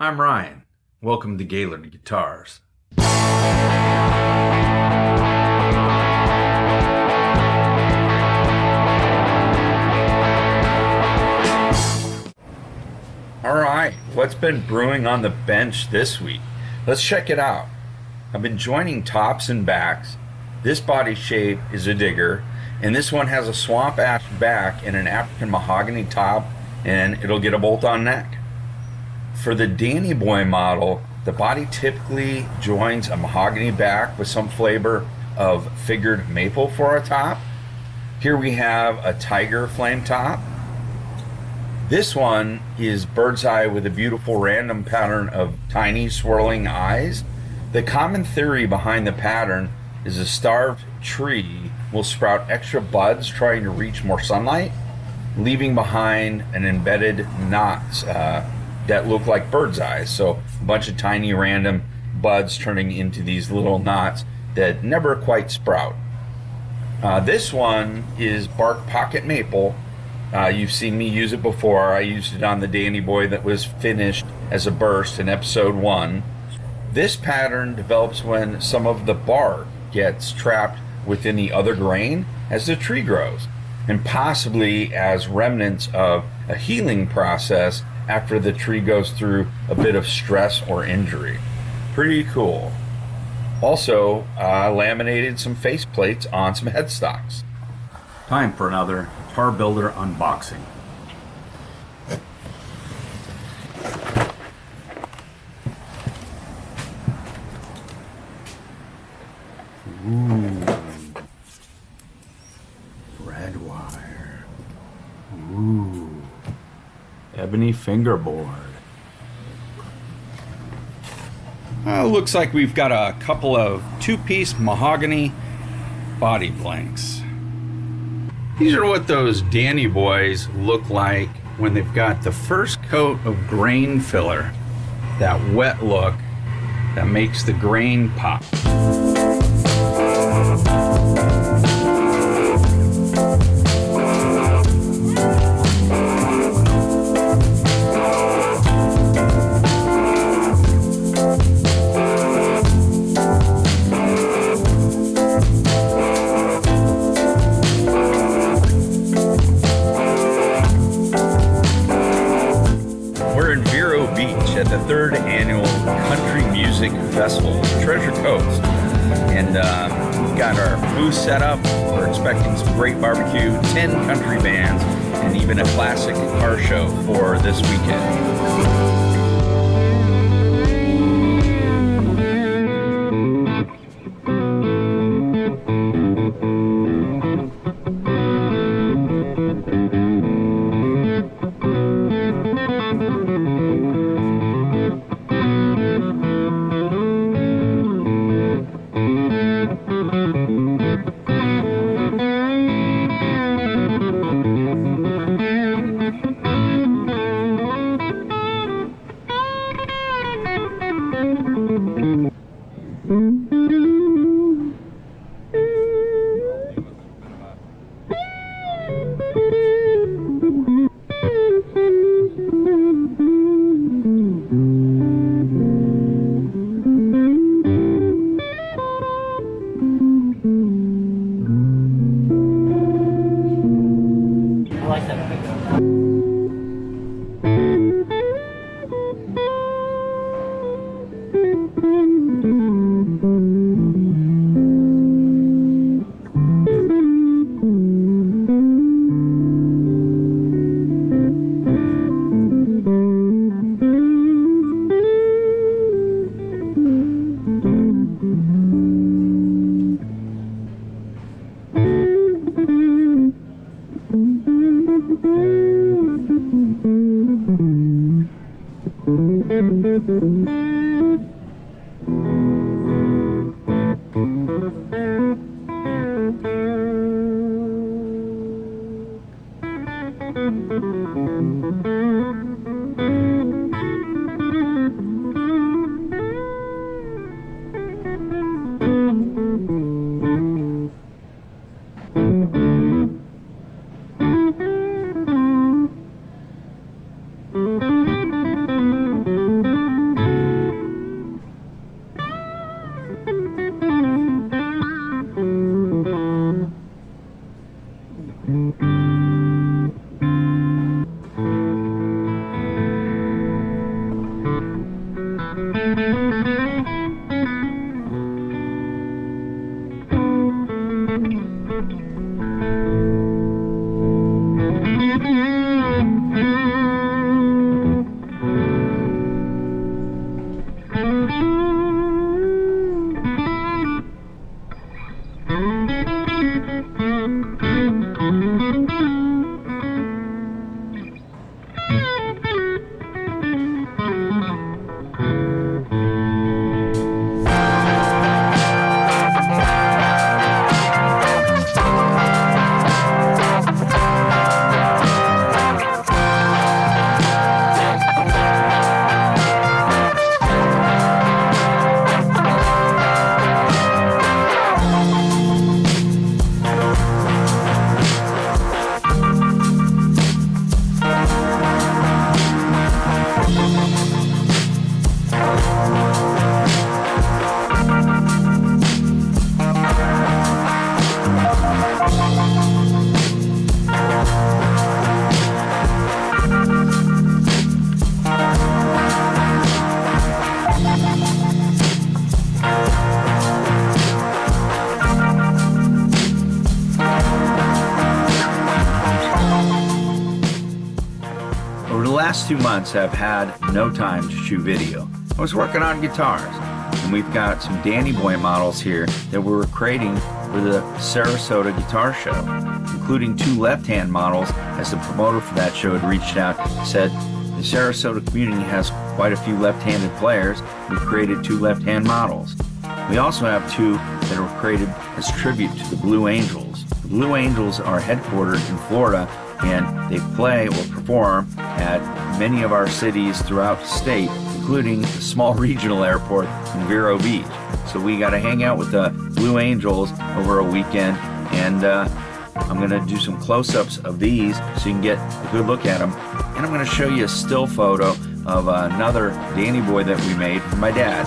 I'm Ryan. Welcome to Gaylord Guitars. Alright, what's been brewing on the bench this week? Let's check it out. I've been joining tops and backs. This body shape is a digger, and this one has a swamp ash back and an African mahogany top, and it'll get a bolt-on neck. For the Danny Boy model, the body typically joins a mahogany back with some flavor of figured maple for a top. Here we have a tiger flame top. This one is bird's eye with a beautiful random pattern of tiny swirling eyes. The common theory behind the pattern is a starved tree will sprout extra buds trying to reach more sunlight, leaving behind an embedded knots that look like bird's eyes. So a bunch of tiny random buds turning into these little knots that never quite sprout. This one is bark pocket maple. You've seen me use it before. I used it on the Danny Boy that was finished as a burst in episode 1. This pattern develops when some of the bark gets trapped within the other grain as the tree grows, and possibly as remnants of a healing process after the tree goes through a bit of stress or injury. Pretty cool. Also, laminated some face plates on some headstocks. Time for another Guitar Builder unboxing. Ooh. Red wire. Ooh. Ebony fingerboard. Looks like we've got a couple of two-piece mahogany body blanks. These are what those Danny Boys look like when they've got the first coat of grain filler. That wet look that makes the grain pop. At the 3rd annual Country Music Festival, Treasure Coast, and we've got our booth set up. We're expecting some great barbecue, 10 country bands, and even a classic car show for this weekend. last 2 months have had no time to shoot video. I was working on guitars, and we've got some Danny Boy models here that we were creating for the Sarasota Guitar Show, including 2 left-hand models, as the promoter for that show had reached out and said the Sarasota community has quite a few left-handed players. We created 2 left-hand models. We also have 2 that were created as tribute to the Blue Angels. The Blue Angels are headquartered in Florida, and they play or perform at many of our cities throughout the state, including the small regional airport in Vero Beach. So we got to hang out with the Blue Angels over a weekend, and I'm going to do some close-ups of these so you can get a good look at them. And I'm going to show you a still photo of another Danny Boy that we made for my dad.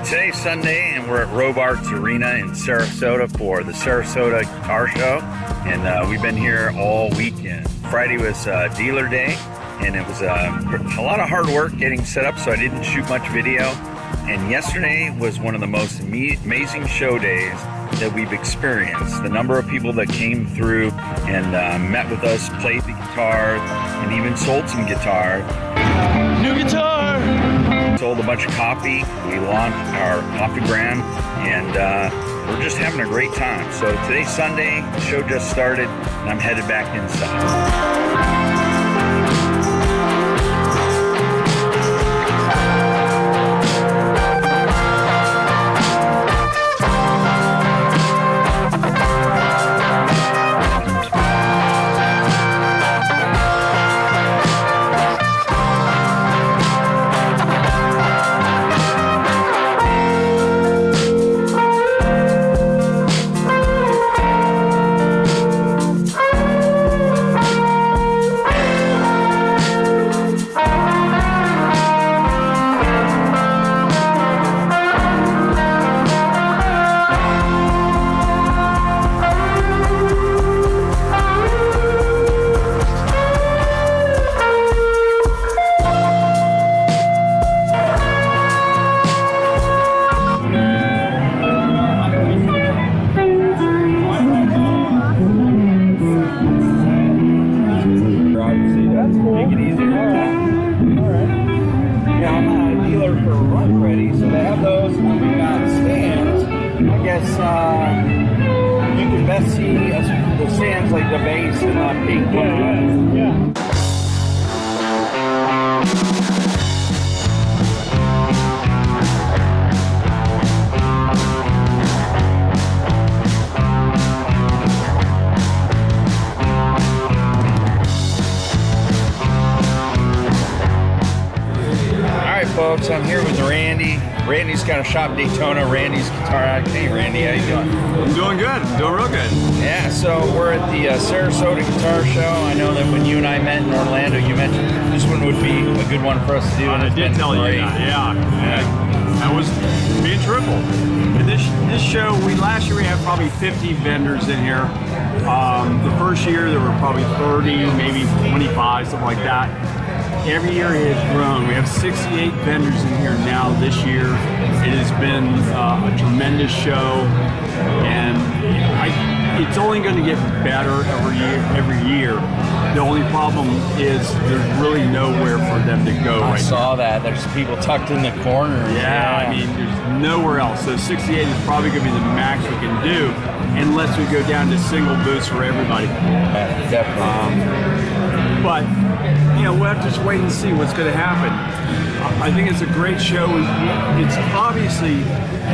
Today's Sunday, and we're at Robarts Arena in Sarasota for the Sarasota Guitar Show, and we've been here all weekend. Friday was dealer day, and it was a lot of hard work getting set up, so I didn't shoot much video. And yesterday was one of the most amazing show days that we've experienced. The number of people that came through and met with us, played the guitar, and even sold some guitar. New guitar! Sold a bunch of coffee. We launched our coffee brand, and we're just having a great time. So today's Sunday, the show just started, and I'm headed back inside. You can best see the stands like the bass and pink. Yeah. Alright folks, I'm here with Randy. Randy's got a shop Daytona, Randy's Guitar Amp. Hey Randy, how you doing? I'm doing good, doing real good. Yeah, so we're at the Sarasota Guitar Show. I know that when you and I met in Orlando, you mentioned this one would be a good one for us to do. I did tell you that, yeah. I was being truthful. And this show, last year we had probably 50 vendors in here. The first year there were probably 30, maybe 25, something like that. Every year it has grown. We have 68 vendors in here now this year. It has been a tremendous show, and it's only going to get better every year. The only problem is there's really nowhere for them to go. I saw that. There's people tucked in the corner. Yeah, I mean, there's nowhere else. So 68 is probably going to be the max we can do, unless we go down to single booths for everybody. Yeah, definitely. But we'll have to just wait and see what's going to happen. I think it's a great show. It's obviously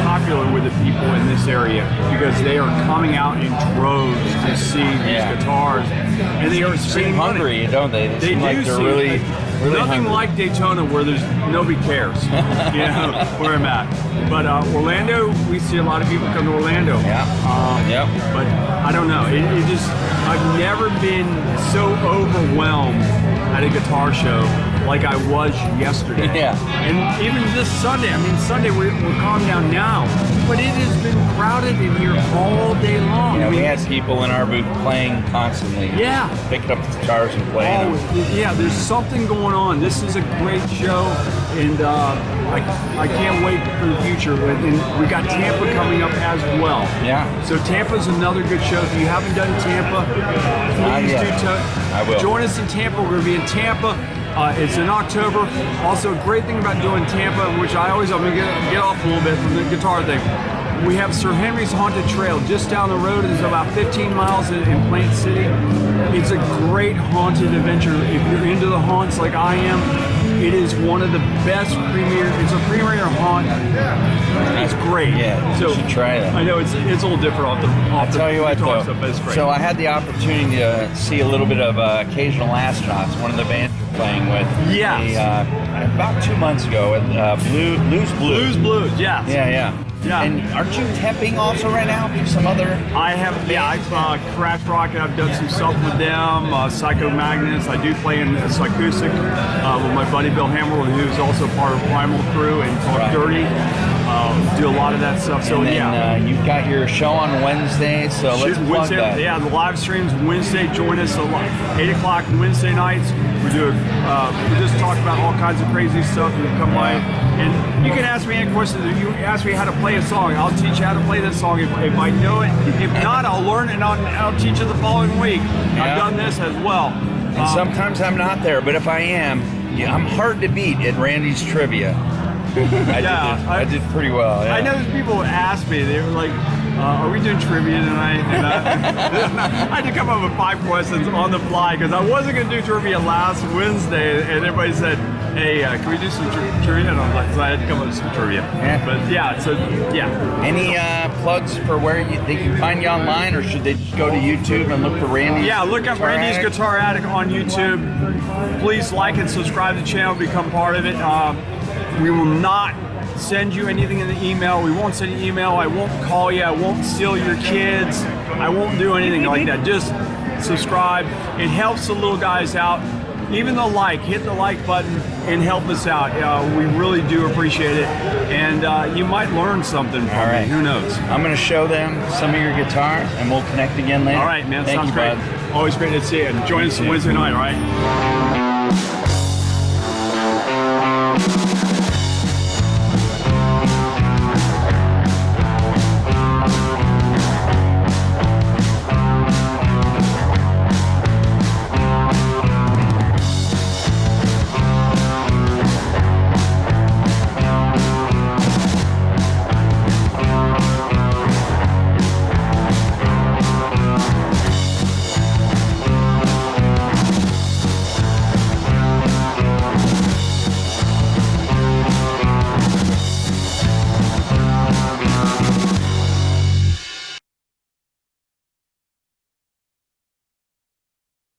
popular with the people in this area because they are coming out in droves to see these guitars, and they are spending hungry, money. don't they? They seem like they're really Really nothing hungry. like Daytona where there's nobody cares, where I'm at. But Orlando, we see a lot of people come to Orlando. Yep. But I don't know. It just, I've never been so overwhelmed at a guitar show like I was yesterday. Yeah. And even this Sunday, I mean, Sunday we're calm down now, but it has been crowded in here all day long. You know, I mean, we had people in our booth playing constantly. Yeah. Picking up the guitars and playing them. yeah, there's something going on. This is a great show, and I can't wait for the future. And we got Tampa coming up as well. Yeah. So Tampa's another good show. If you haven't done Tampa, please do. I will. Join us in Tampa. We're going to be in Tampa. It's in October. Also, a great thing about doing Tampa, which I'm going to get off a little bit from the guitar thing. We have Sir Henry's Haunted Trail just down the road. It's about 15 miles in Plant City. It's a great haunted adventure. If you're into the haunts like I am, it is one of the best it's a premier haunt. It's great. Yeah, so you should try that. I know it's a little different off the I'll tell you what, guitar though. stuff, but it's great. So I had the opportunity to see a little bit of Occasional Astronauts, one of the bands you're playing with. Yes. About 2 months ago at Blues. Blues, yes. Yeah. And aren't you temping also right now for some other? I have, I Crash Rocket. I've done some stuff with them. Psycho Magnus. I do play in Psychoustic with my buddy Bill Hammer, who's also part of Primal Crew and called Dirty. Do a lot of that stuff. So and then, you've got your show on Wednesday, so let's plug Wednesday, that. Yeah, the live streams Wednesday. Join us at 8 o'clock Wednesday nights. We just talk about all kinds of crazy stuff. You come by, and you can ask me any questions. If you ask me how to play a song, I'll teach you how to play that song if I know it. If not, I'll learn it and I'll teach you the following week. I've done this as well. And sometimes I'm not there, but if I am, I'm hard to beat at Randy's Trivia. I did pretty well. Yeah. I know there's people who ask me, they were like, are we doing trivia tonight? And I had to come up with 5 questions on the fly because I wasn't going to do trivia last Wednesday, and everybody said, hey, can we do some trivia? And I was like, so I had to come up with some trivia. Yeah. But Any plugs for where they can find you online, or should they just go to YouTube and look for Randy's? Yeah, look up Randy's Guitar Addict on YouTube. Please like and subscribe to the channel, become part of it. We will not send you anything in the email. We won't send you email. I won't call you. I won't steal your kids. I won't do anything like that. Just subscribe. It helps the little guys out. Even hit the like button and help us out. We really do appreciate it. And you might learn something from me. Who knows? I'm going to show them some of your guitars, and we'll connect again later. All right, man. Thank Sounds you, great. bud. Always great to see you. And join us Wednesday night, all right?